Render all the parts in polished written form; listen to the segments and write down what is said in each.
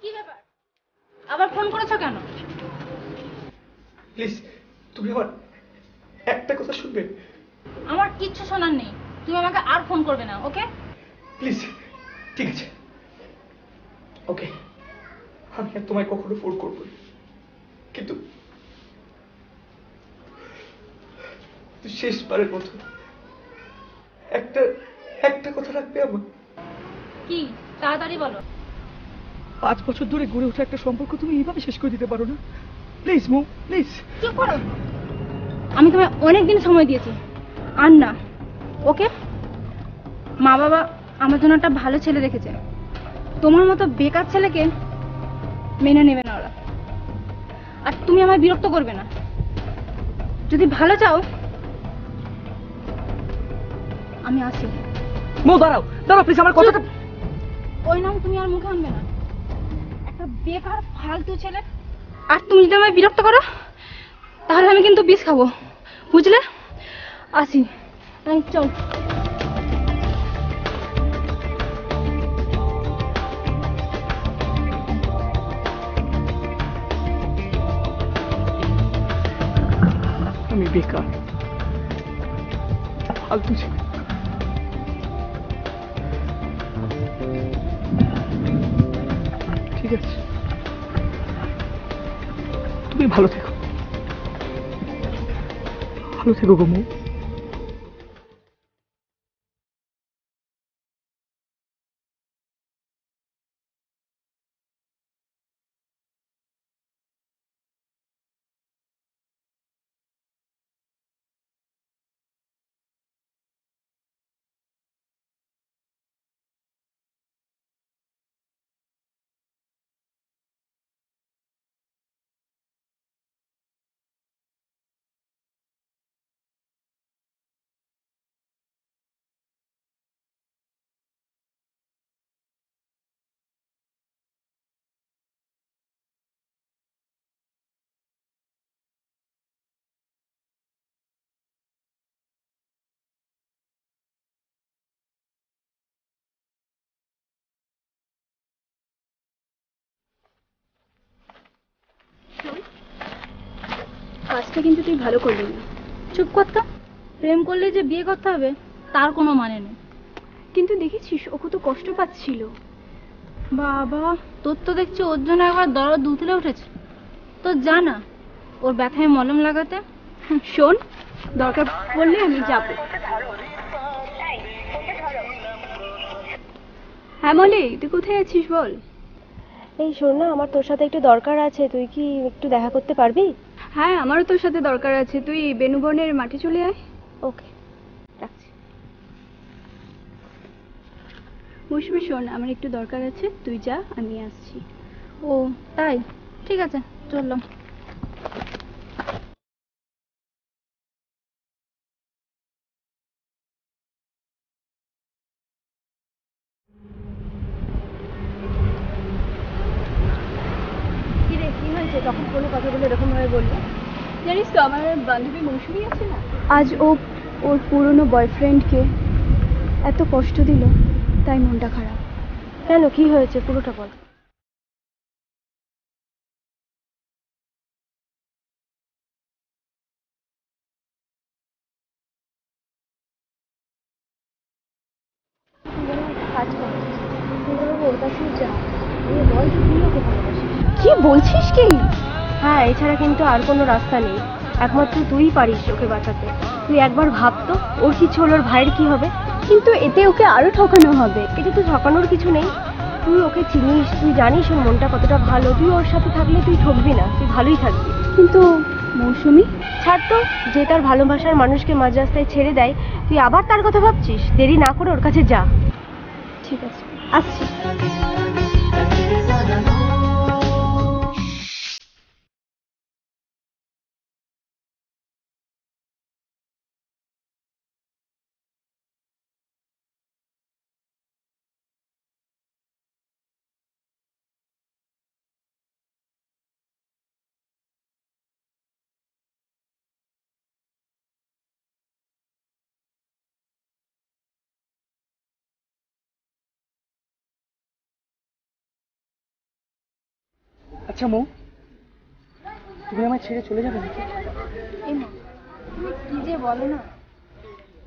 কি ব্যাপার? আবার ফোন করেছো কেন? প্লিজ, তুমি আমার একটা কথা শুনবে? আমার কিচ্ছু শোনার নেই। তুমি আমাকে আর ফোন করবে না, ওকে? প্লিজ। ঠিক আছে, ওকে। আমি আর তোমায় কখনো ফোন করবো না। কিন্তু শেষবারের মতো একটা একটা কথা রাখবে আমার? কি? তাড়াতাড়ি বলো। 5 বছর ধরে গড়ে ওঠা একটা সম্পর্ক তুমি এইভাবে শেষ করে দিতে পারো না? প্লিজ মো, প্লিজ। চুপ করো। আমি তোমায় অনেকদিন সময় দিয়েছি, আর না, ওকে? মা বাবা আমার জন্য একটা ভালো ছেলে রেখেছে। তোমার মতো বেকার ছেলেকে মেনে নেবে না ওরা। আর তুমি আমায় বিরক্ত করবে না। যদি ভালো চাও, আমি আসি। মো, দাঁড়াও দাঁড়াও প্লিজ, আমার কথাটা। ওই নাম তুমি আর মুখে আনবে না। একটা বেকার ফালতু ছেলে। আর তুমি যদি আমায় বিরক্ত করো, তাহলে আমি কিন্তু বিষ খাবো, বুঝলে? আসি। চল। আমি বেকার ফালতু ছিল। ঠিক আছে, তুমি ভালো থেকো, ভালো থেকো গো মো। কাজটা কিন্তু তুই ভালো করলি না। চুপ করতো। প্রেম করলে যে বিয়ে করতে হবে তার কোনো মানে নেই। কিন্তু দেখেছিস ও কত কষ্ট পাচ্ছিল। বাবা, তোর তো দেখছি ওর জন্য একবার দরদ উতলে উঠেছে। তো জানা ওর ব্যথায় মলম লাগাতে। শোন, দরকার পড়লে আমি যাব। হ্যাঁ মলি, তুই কোথায় আছিস বল? এই শোন না, আমার তোর সাথে একটু দরকার আছে, তুই কি একটু দেখা করতে পারবি? হ্যাঁ, আমারও তোর সাথে দরকার আছে, তুই বেনুবনের মাঠে চলে আয়। ওকে, রাখছি। মৌসুমী শোন, আমার একটু দরকার আছে, তুই যা, আমি আসছি। ও তাই? ঠিক আছে, চললাম। কি রে, কি হয়েছে? তখন ফোনে কথা বলে এরকম ভাবে বললি? জানিস তো, আমার বান্ধবী মৌসুমী আছে না, আজ ও ওর পুরনো বয়ফ্রেন্ডকে এত কষ্ট দিল, তাই মনটা খারাপ। কেন, কি হয়েছে পুরোটা বল। তুই যেন একটা কাজ কর, তুই বরং ওর কাছেই যা, গিয়ে বল যে তুই ওকে ভালোবাসিস। কি বলছিস কি? হ্যাঁ, এছাড়া কিন্তু আর কোনো রাস্তা নেই। একমাত্র তুই পারিস ওকে বাঁচাতে। তুই একবার ভাব তো, ওর কিছু হলো ওর ভাইয়ের কি হবে? কিন্তু এতে ওকে আরো ঠকানো হবে। এটা তো ঠকানোর কিছু নেই। তুই ওকে চিনিস, তুই জানিস ওর মনটা কতটা ভালো। তুই ওর সাথে থাকলে তুই ঠকবি না, তুই ভালোই থাকবি। কিন্তু মৌসুমী, ছাড় তো, যে তার ভালোবাসার মানুষকে মাঝ রাস্তায় ছেড়ে দেয়, তুই আবার তার কথা ভাবছিস? দেরি না করে ওর কাছে যা। ঠিক আছে, আসছি। আচ্ছা মৌ, তুমি আমায় ছেড়ে চলে যাবে নাকি? এই মা, তুমি কি যে বলো না,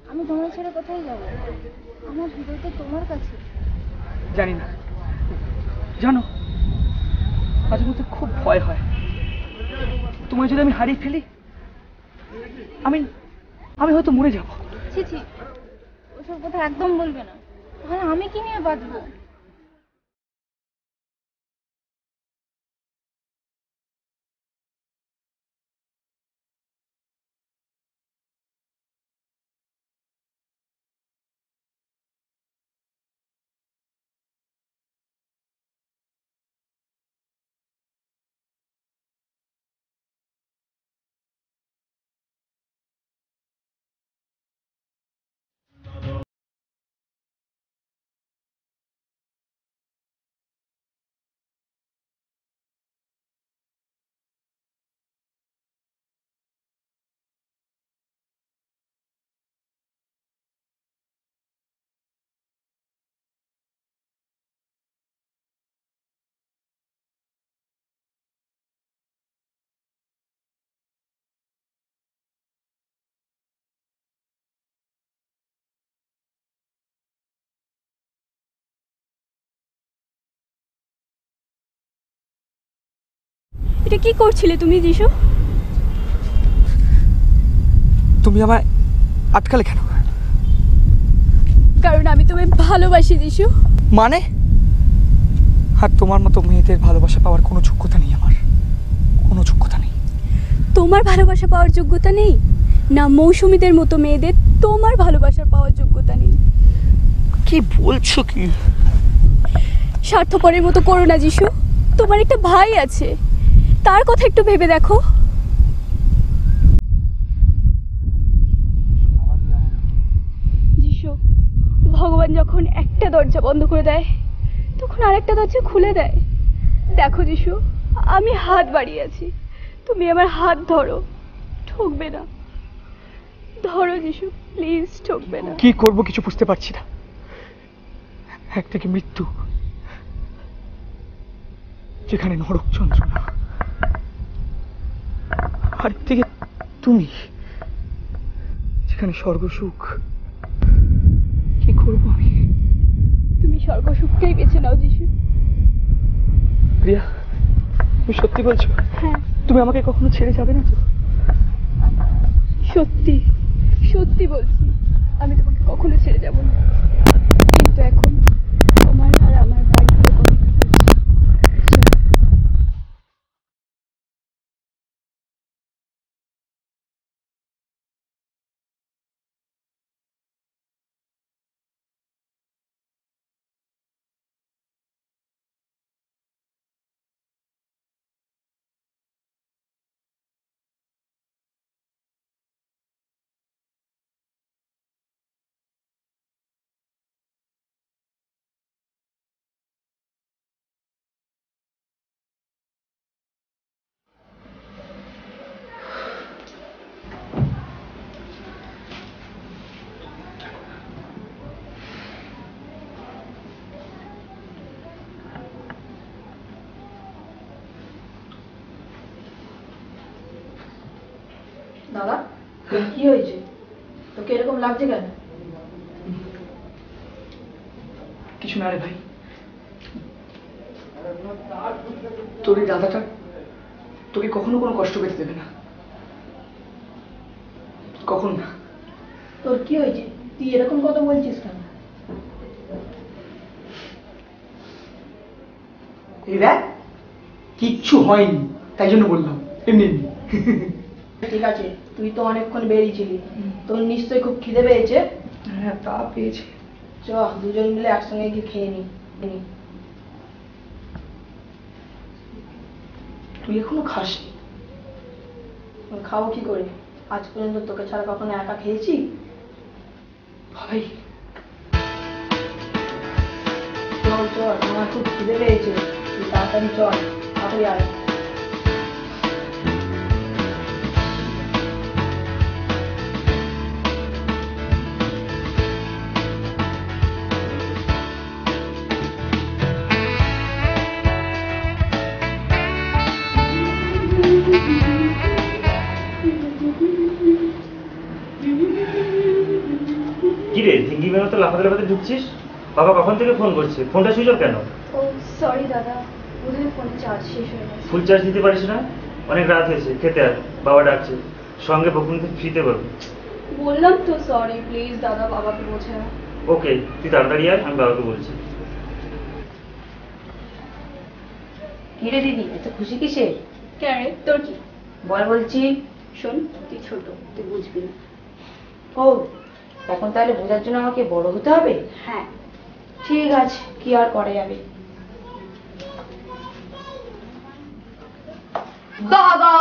আমি তোমার ছেড়ে কোথায় যাবো? আমার হৃদয় তো তোমার কাছে। জানি না, জানো মাঝে মধ্যে খুব ভয় হয় তোমায় যদি আমি হারিয়ে ফেলি, আমি আমি হয়তো মরে যাব। ছি ছি, ওসব কথা একদম বলবে না, তাহলে আমি কি নিয়ে বাঁচবো? এটা কি করছিলে তুমি যিশু? তুমি আমায় আটকালে কেন? কারণ আমি তোমায় ভালোবাসি যিশু। মানে? আর তোমার মতো মেয়েদের ভালোবাসা পাওয়ার কোনো যোগ্যতা নেই, আমার কোনো যোগ্যতা নেই। তোমার ভালোবাসা পাওয়ার যোগ্যতা নেই না? মৌসুমীদের মতো মেয়েদের তোমার ভালোবাসা পাওয়ার যোগ্যতা নেই? কি বলছো কি? স্বার্থপরের মতো করো না যিশু। তোমার একটা ভাই আছে, তার কথা একটু ভেবে দেখো। যিশু, ভগবান যখন একটা দরজা বন্ধ করে দেয় তখন আরেকটা দরজা খুলে দেয়। দেখো যিশু, আমি হাত বাড়িয়ে আছি, তুমি আমার হাত ধরো, ঠকবে না। ধরো যিশু, প্লিজ ঠকবে না। কি করব কিছু বুঝতে পারছি না। একদিকে মৃত্যু, যেখানে নরক যন্ত্রণা, আরেকদিকে তুমি, যেখানে স্বর্গ সুখ। কি করব আমি? তুমি স্বর্গ সুখকেই বেছে নাও যিশু। প্রিয়া, তুমি সত্যি বলছো? হ্যাঁ, তুমি আমাকে কখনো ছেড়ে যাবে না তো? সত্যি সত্যি বলছি, আমি তোমাকে কখনো ছেড়ে যাব না। কিন্তু এখন তোমার আর আমার বাড়ি থেকে অপেক্ষা করছি। দাদা, কি হয়েছে? তোকে এরকম লাগছে কেন? কিছু না রে ভাই, তোর এই দাদাটা তোকে কখনো কোনো কষ্ট পেতে দেবে না, কখন না। তোর কি হয়েছে? তুই এরকম কথা বলছিস কেন? এই দেখ, কিচ্ছু হয়নি, তাই জন্য বললাম, এমনি এমনি। ঠিক আছে, তুই তো অনেকক্ষণ বেরিয়েছিলি, তোর নিশ্চয়ই খুব খিদে পেয়েছে। হ্যাঁ, তা পেয়েছে। চ দুজন মিলে একসঙ্গে গিয়ে খেয়ে নি। তুই এখনো খাসনি? আমি খাবো কি করে? আজ পর্যন্ত তোকে ছাড়া কখনো একা খেয়েছি? ভাই, চল চল, আমার খুব খিদে পেয়েছে, তুই তাড়াতাড়ি চল, তাড়াতাড়ি আয়। রে ঢিঙ্গিমের মতো লাফাতে লাফাতে ঢুকছিস? বাবা কখন থেকে ফোন করছে, ফোনটা সুইচ অফ কেন? ও সরি দাদা, বোধহয় ফোনে চার্জ শেষ হয়ে গেছে। ফুল চার্জ দিতে পারিস না? অনেক রাত হয়েছে, খেতে আয়, বাবা ডাকছে। সঙ্গে বকুনিতে ফ্রিতে পাবি। বললাম তো সরি, প্লিজ দাদা বাবাকে বোঝা। ওকে, তুই তাড়াতাড়ি আয়, আমি বাবাকে বলছি। কি রে দিদি, এত খুশি কিসে? কেন রে, তোর কি? বল বলছি। শোন, তুই ছোট, তুই বুঝবি না। ও, এখন তাহলে বোঝার জন্য আমাকে বড় হতে হবে? হ্যাঁ। ঠিক আছে, কি আর করা যাবে। দাদা!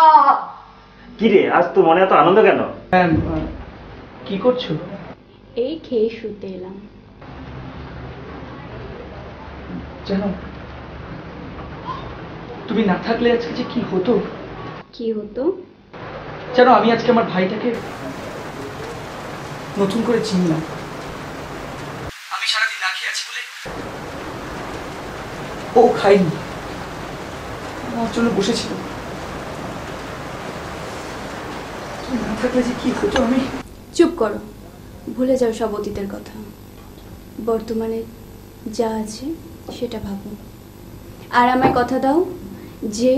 কি রে, আজ তো মনে এত আনন্দ কেন? কি করছো? এই খেয়ে শুতে এলাম। জানো, তুমি না থাকলে আজকে যে কি হতো। কি হতো? জানো, আমি আজকে আমার ভাইটাকে নতুন করে চিনলাম। আমি সারাদিন না খেয়ে আছি বলে ও খাইনি, আমার জন্য বসেছিল। তুমি না থাকলে যে কি হতো। আমি চুপ করো, ভুলে যাও সব অতীতের কথা। বর্তমানে যা আছে সেটা ভাবো। আর আমায় কথা দাও যে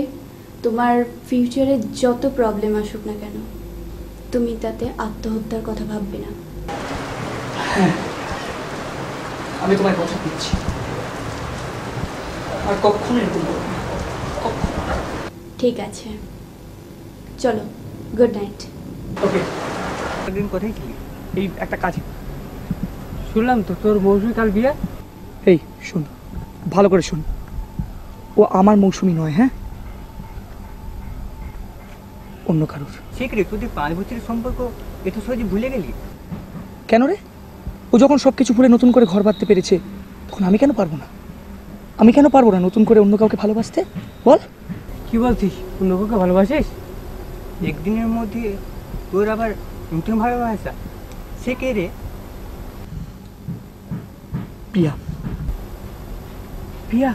তোমার ফিউচারে যত প্রবলেম আসুক না কেন, তুমি তাতে আত্মহত্যার কথা ভাববে না। হ্যাঁ, আমি তোমায় কথা দিচ্ছি, আর কখনো এরকম করবো না, কখনো। ঠিক আছে, চলো, গুড নাইট। ওকে। একদিন কোথায় ছিলি? এই একটা কাজে। শুনলাম তো তোর মৌসুমি কাল বিয়ে। এই শোন, ভালো করে শোন, ও আমার মৌসুমী নয়। হ্যাঁ, অন্য কারোর। ঠিক রে, তোদের 5 বছরের সম্পর্ক এত সহজে ভুলে গেলি? কেন রে? ও যখন সবকিছু ভুলে নতুন করে ঘর বাঁধতে পেরেছে, তখন আমি কেন পারবো না? আমি কেন পারবো না নতুন করে অন্য কাউকে ভালোবাসতে? বল। কি বলছিস, অন্য কাউকে ভালোবাসিস? একদিনের মধ্যে তোর আবার নতুন ভালোবাসা? সে কে রে? প্রিয়া। প্রিয়া?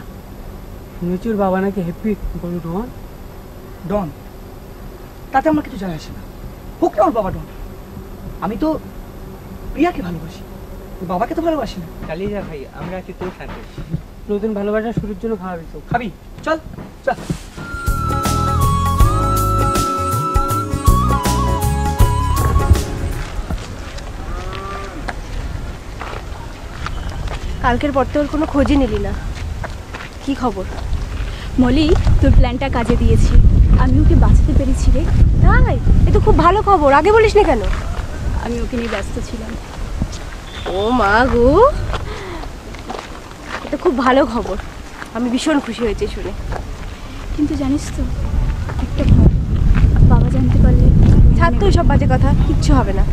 শুনেছি ওর বাবা নাকি হ্যাপি বড় ডন। ডন? তাতে আমার কিছু যায় আসে না, হোক না ওর বাবা ডন। আমি তো প্রিয়াকে ভালোবাসি, ওর বাবাকে তো ভালোবাসি না। চালিয়ে যা ভাই, আমরা আছি তোর সাথে। নতুন ভালোবাসা শুরুর জন্য খাওয়াবি তো? খাবি? চল চল। কালকের পর তোর কোনো খোঁজই নিলি না, কি খবর? মলি, তোর প্ল্যানটা কাজে দিয়েছি, আমি ওকে বাঁচাতে পেরেছি রে। তাই? এ তো খুব ভালো খবর, আগে বলিস না কেন? আমি ওকে নিয়ে ব্যস্ত ছিলাম। ও মা গো, এটা খুব ভালো খবর, আমি ভীষণ খুশি হয়েছি শুনে। কিন্তু জানিস তো, একটা ভয়, বাবা জানতে পারলে। ছাড় তো সব বাজে কথা, কিচ্ছু হবে না,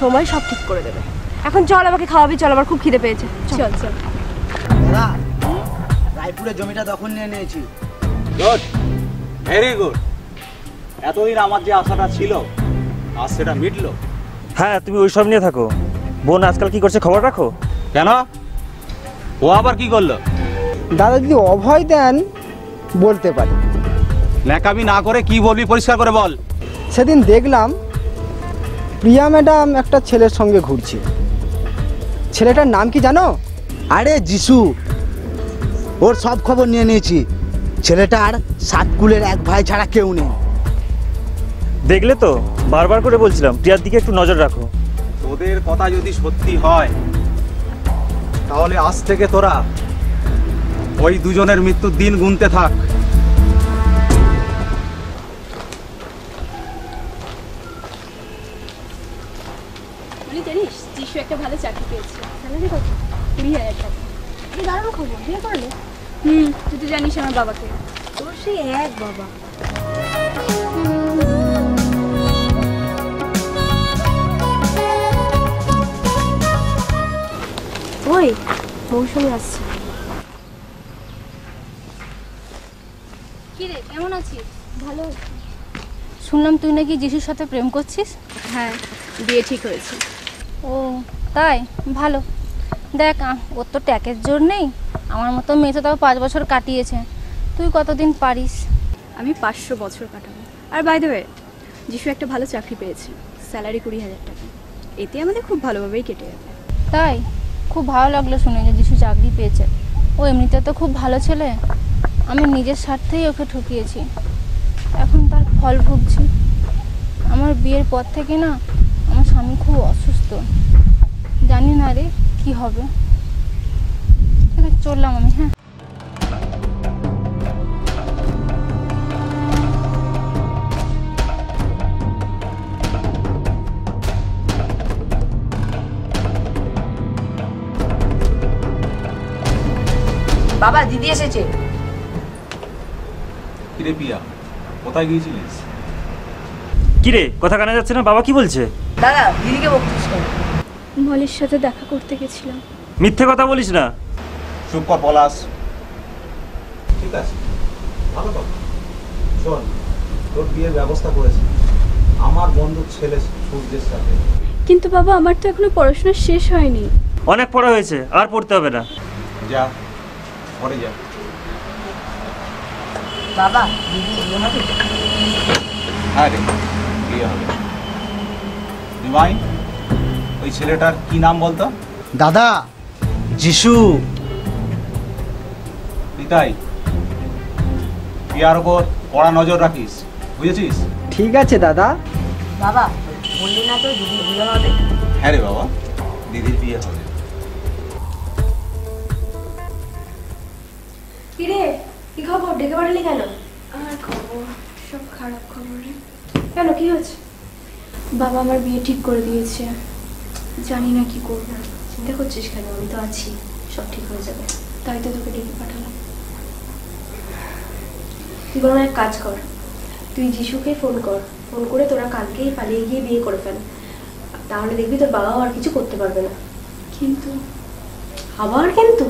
সময় সব ঠিক করে দেবে। এখন চল, আমাকে খাওয়াবি, চল, আমার খুব খিদে পেয়েছে। চল চল। দাদা, রায়পুরের জমিটা দখল নিয়ে নিয়েছি। Good, very good. এতদিন আমার যে আশাটা ছিল, আজ সেটা মিটলো। হ্যাঁ, তুমি ওই সব নিয়ে থাকো। বোন আজকাল কি করছে খবর রাখো। কেন? ও আবার কি করলো? দাদা যদি অভয় দেন বলতে পারি। ন্যাকামি না করে কি বলবি পরিষ্কার করে বল। সেদিন দেখলাম প্রিয়া ম্যাডাম একটা ছেলের সঙ্গে ঘুরছে। ছেলেটার নাম কি জানো? আরে যিশু। ওর সব খবর নিয়ে নিয়েছি। ছেলেটার 7 কুলের এক ভাই ছাড়া কেউ নেই। দেখলে তো, বারবার করে বলছিলাম প্রিয়ার দিকে একটু নজর রাখো। তোদের কথা যদি সত্যি হয়, তাহলে আজ থেকে তোরা ওই দুজনের মৃত্যুর দিন গুনতে থাক। মলি, জানিস যিশু একটা ভালো চাকরি পেয়েছে। স্যালারি কত? 20,000 টাকা। এই দারুণ খবর, বিয়ে করলে? তুই তো জানিস আমার বাবাকে। তোর সেই এক বাবা। ওই মৌসুমি আসছে। কি রে, কেমন আছিস? ভালো। শুনলাম তুই নাকি যিশুর সাথে প্রেম করছিস। হ্যাঁ, বিয়ে ঠিক হয়েছে। ও তাই, ভালো। দেখ, ওর তো ট্যাকের জোর নেই, আমার মতো মেয়ে তো তাও 5 বছর কাটিয়েছে, তুই কতদিন পারিস? আমি 500 বছর কাটাবো। আর বাই দ্য ওয়ে, যিশু একটা ভালো চাকরি পেয়েছে, স্যালারি 20,000 টাকা। এতে আমাদের খুব ভালোভাবেই কেটে যাবে। তাই খুব ভালো লাগলো শুনে যে যিশু চাকরি পেয়েছে। ও এমনিতে তো খুব ভালো ছেলে, আমি নিজের স্বার্থেই ওকে ঠকিয়েছি, এখন তার ফল ভুগছি। আমার বিয়ের পর থেকে না আমার স্বামী খুব অসুস্থ, জানি না রে কি হবে। চললাম আমি। হ্যাঁ বাবা, দিদি এসেছে। কিরে পিয়া, কোথায় গিয়েছিলিস? কিরে কথা কানা যাচ্ছে না, বাবা কি বলছে? দাদা, দিদিকে বকছিস কেন? মলের সাথে দেখা করতে গেছিলাম। মিথ্যে কথা বলিস না। চুপ কর পলাশ। ঠিক আছে, ভালো কথা। শোন, তোর বিয়ের ব্যবস্থা করেছি আমার বন্ধুর ছেলে সূর্যের সাথে। কিন্তু বাবা, আমার তো এখনো পড়াশোনা শেষ হয়নি। অনেক পড়া হয়েছে, আর পড়তে হবে না। যা ঘরে যা। বাবা, দিদি বিয়ে হবে? হ্যাঁ রে, বিয়ে হবে। নিমাই, ওই ছেলেটার কি নাম বলতো? দাদা, যিশু। নিতাই, পিয়ার ওপর কড়া নজর রাখিস, বুঝেছিস? ঠিক আছে দাদা। বাবা, বললি না তো দিদি বিয়ে হবে? হ্যাঁ রে বাবা, দিদির বিয়ে হবে। কিরে, কি খবর? ডেকে পাঠালি কেন? আর খবর সব খারাপ খবর। কেন, কি হয়েছে? বাবা আমার বিয়ে ঠিক করে দিয়েছে, জানি না কি করব। চিন্তা করছিস কেন? আমি তো আছি, সব ঠিক হয়ে যাবে। তাই তো তোকে ডেকে পাঠালাম। তুই বরং এক কাজ কর, তুই যিশুকে ফোন কর, ফোন করে তোরা কালকেই পালিয়ে গিয়ে বিয়ে করে ফেল, তাহলে দেখবি তোর বাবাও আর কিছু করতে পারবে না। কিন্তু আবার কিন্তু?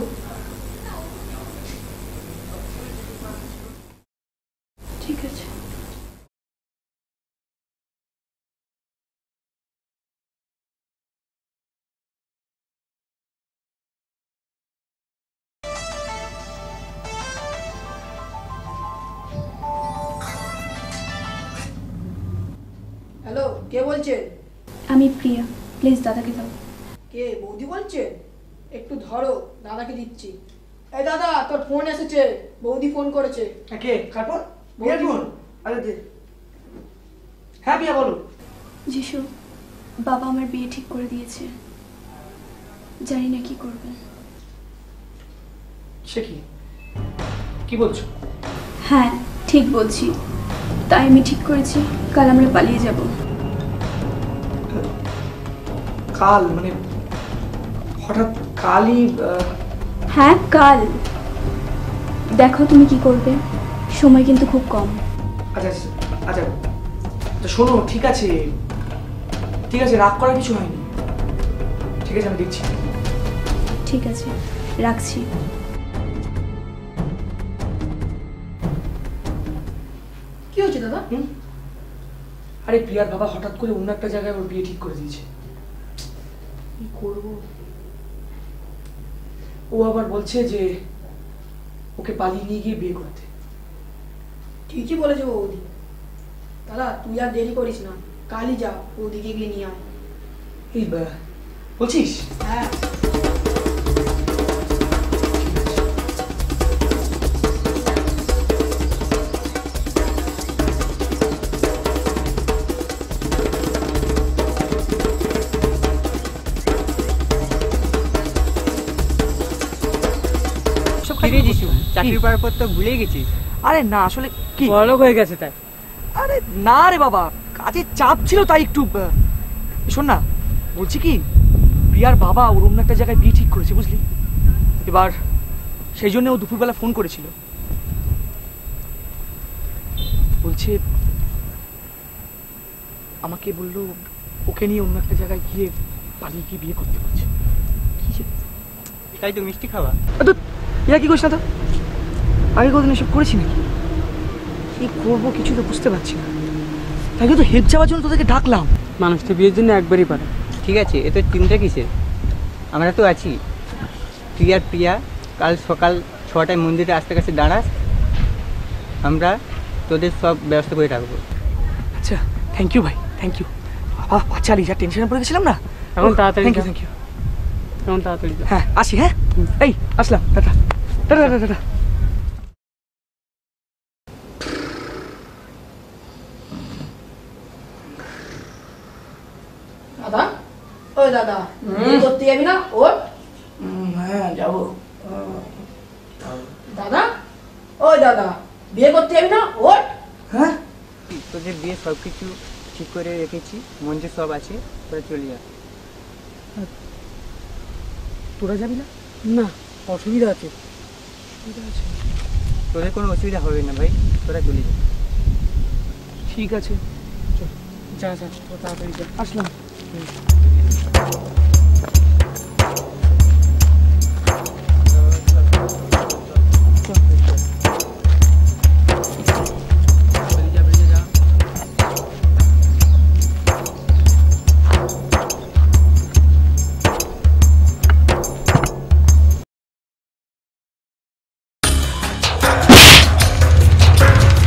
ঠিক আছে। হ্যালো, কে বলছেন? আমি প্রিয়া, প্লিজ দাদাকে দাও। কে, বৌদি বলছেন? একটু ধরো, দাদাকে দিচ্ছি। এই দাদা, তোর ফোন এসেছে, বৌদি ফোন করেছে। কে কার ফোন? বিয়ার ফোন? আরে দে। হ্যাঁ পিয়া বলো। যিশু, বাবা আমার বিয়ে ঠিক করে দিয়েছে, জানি না কি করবে। সে কি, কি বলছো? হ্যাঁ ঠিক বলছি, তাই আমি ঠিক করেছি কাল আমরা পালিয়ে যাব। কাল মানে হঠাৎ কালই? হ্যাঁ কাল। দেখো তুমি কি করবে, সময় কিন্তু খুব কম। আচ্ছা আচ্ছা আচ্ছা, তো শোনো, ঠিক আছে ঠিক আছে, রাগ করার কিছু হয়নি। ঠিক আছে, আমি দেখছি। ঠিক আছে, রাখছি। কি হয়েছে দাদা? আরে প্রিয়ার বাবা হঠাৎ করে অন্য একটা জায়গায় ওর বিয়ে ঠিক করে দিয়েছে। কি করবো? ও আবার বলছে যে ওকে পালিয়ে নিয়ে গিয়ে বিয়ে করতে। ঠিকই বলেছে বৌদি। দাদা, তুই আর দেরি করিস না, কালই যা, বৌদিকে গিয়ে নিয়ে আয়। এই বলছিস? হ্যাঁ। ফিরে যিশু, চাকরি পাওয়ার পর তো ভুলে গেছিস। আরে না, আসলে কি বড়লোক হয়ে গেছে তাই। আরে না রে বাবা, কাজের চাপ ছিল তাই একটু। শোন না, বলছি কি, প্রিয়ার বাবা ওর অন্য একটা জায়গায় বিয়ে ঠিক করেছে, বুঝলি? এবার সেই জন্য ও দুপুরবেলা ফোন করেছিল, বলছে আমাকে বললো ওকে নিয়ে অন্য একটা জায়গায় গিয়ে পালিয়ে গিয়ে বিয়ে করতে বলছে। কি যে, তাই তো মিষ্টি খাওয়া। ইয়া কি করিস না তো, আগে কদিন এসব করেছি নাকি? কি করবো কিছু তো বুঝতে পারছি না, তাই তো হেল্প যাওয়ার জন্য তোদেরকে ডাকলাম। মানুষ তো বিয়ের জন্য একবারই পারে। ঠিক আছে, এত চিন্তা কিসের, আমরা তো আছি। তুই আর প্রিয়া কাল সকাল 6টায় মন্দিরে আসতে কাছে দাঁড়াস, আমরা তোদের সব ব্যবস্থা করে রাখবো। আচ্ছা, থ্যাংক ইউ ভাই, থ্যাংক ইউ। বাবা বাচ্চা যা টেনশনে পড়ে গেছিলাম না, এখন তাড়াতাড়ি থ্যাংক ইউ যা। Thank you. যেমন তাড়াতাড়ি হ্যাঁ আসি হ্যাঁ এই আসলাম টাটা টাটা টাটা টাটা দাদা ওই দাদা বিয়ে করতে যাবি না ওর হ্যাঁ যাবো দাদা ওই দাদা বিয়ে করতে যাবি না ওর হ্যাঁ তোদের বিয়ে সব কিছু ঠিক করে রেখেছি, মঞ্জুর সব আছে, তোরা চলে যা। তোরা যাবি না? না অসুবিধা আছে। তোদের কোনো অসুবিধা হবে না ভাই, তোরা চলে যা। ঠিক আছে যা যা তাড়াতাড়ি যা। আসলাম।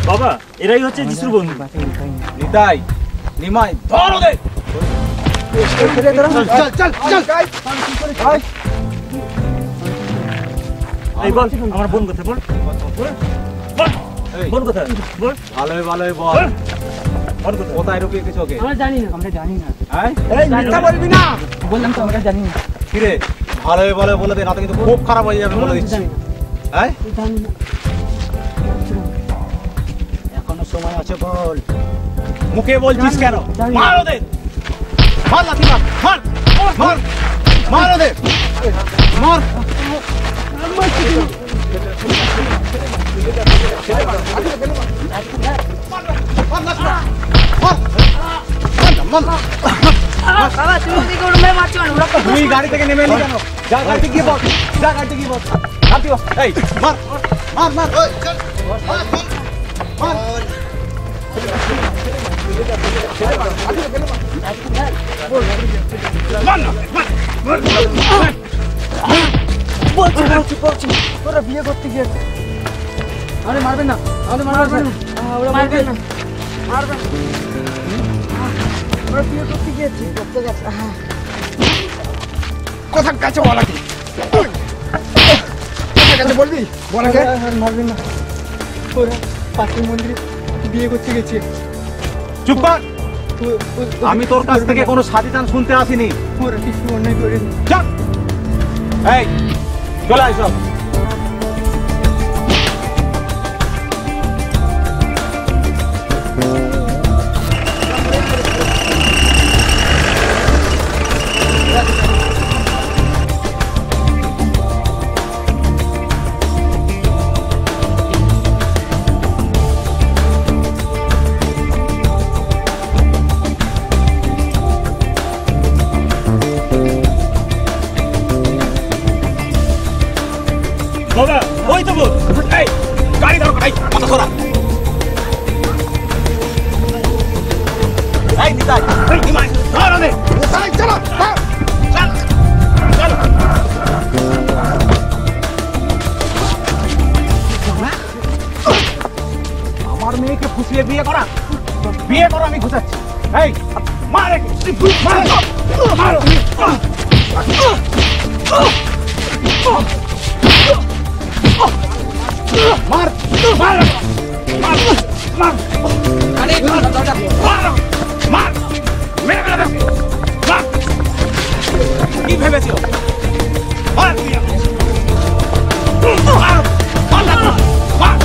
বাবা এরাই হচ্ছে যিশুর বন্ধু। নিতাই নিমাই ধর ওদের। এই বল আমার বোন কোথায়, বল বোন কোথায়, বল ভালোই ভালোই বল। বোন কোথায়? কোথায় ঢুকিয়ে গেছো ওকে? আমরা জানি না। হ্যাঁ এই মিথ্যা বলবি না। বললাম তো আমরা জানি না। কিরে ভালোই ভালোই বলে দে, না তো কিন্তু খুব খারাপ হয়ে যাবে বলে দিচ্ছি। হ্যাঁ এখনো সময় আছে, বল। মুখে বলছিস কেন? মার ওদের, মার লাথি মার, মার মার মার ওদের, মার। তুই গাড়ি থেকে নেমে এলি কেন? যা গাড়িতে গিয়ে বস, যা গাড়িতে গিয়ে বস। এই মার মার মার মার। তোরা বিয়ে করতে গিয়েছে। আমাদের মারবেন না, আমাদের মারবেন না, ওরা মারবেন না, মারবেন। ওরা বিয়ে করতে গিয়েছে, করতে গেছে। কোথায় কাছে বলা কি? কাছে বলবি বলাকে? মারবেন না, ওরা পাশের মন্দিরে বিয়ে করতে গেছে। চুপ কর, আমি তোর কাছ থেকে কোনো সাধিদান শুনতে আসিনি। ওরা কিছু অন্যায় করেনি। চল এই চলে আয় সব। বাবা ওই তো বোন। এই গাড়ি ধরো, এই মাথা ধরা। এই নিতাই, এই নিমাই ধর ওদের। চলো চল চল। আমার মেয়েকে ফুসিয়ে বিয়ে করা, বিয়ে করা আমি ঘুষাচ্ছি। এই মার একে, মার মার। মার মার মার মার আরে মার মার মেরে ফেলে দাও। মার কি ভেবেছো? মার মার মার মার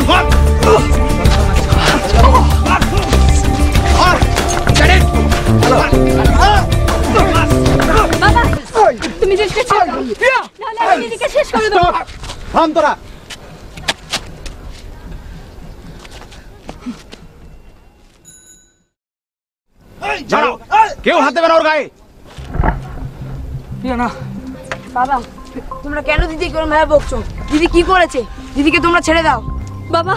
মার বাবা তুমি জিনিসকে শেষ করো, নাহলে আমি দিদিকে শেষ করে দেবো। থাম তোরা। দাঁড়াও, কেউ হাত দেবে না ওর গায়ে। না বাবা তোমরা কেন দিদি করে ভাবে বকছো? দিদি কি করেছে? দিদিকে তোমরা ছেড়ে দাও। বাবা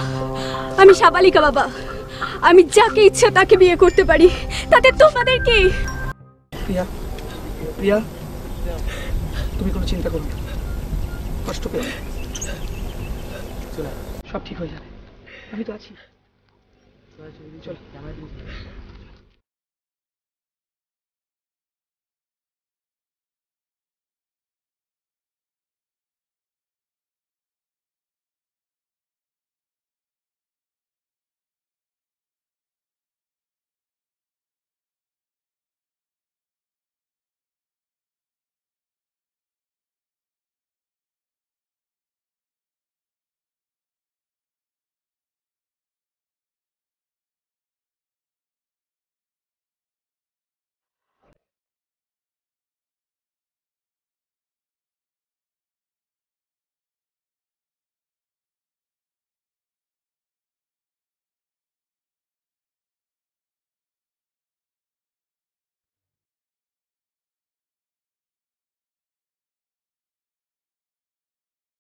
আমি সাবালিকা বাবা, আমি যাকে ইচ্ছা তাকে বিয়ে করতে পারি, তাতে তোমাদের কি? প্রিয়া, প্রিয়া তুমি কোনো চিন্তা করো না, কষ্ট পেও না, সব ঠিক হয়ে যাবে, আমি তো আছি। চল।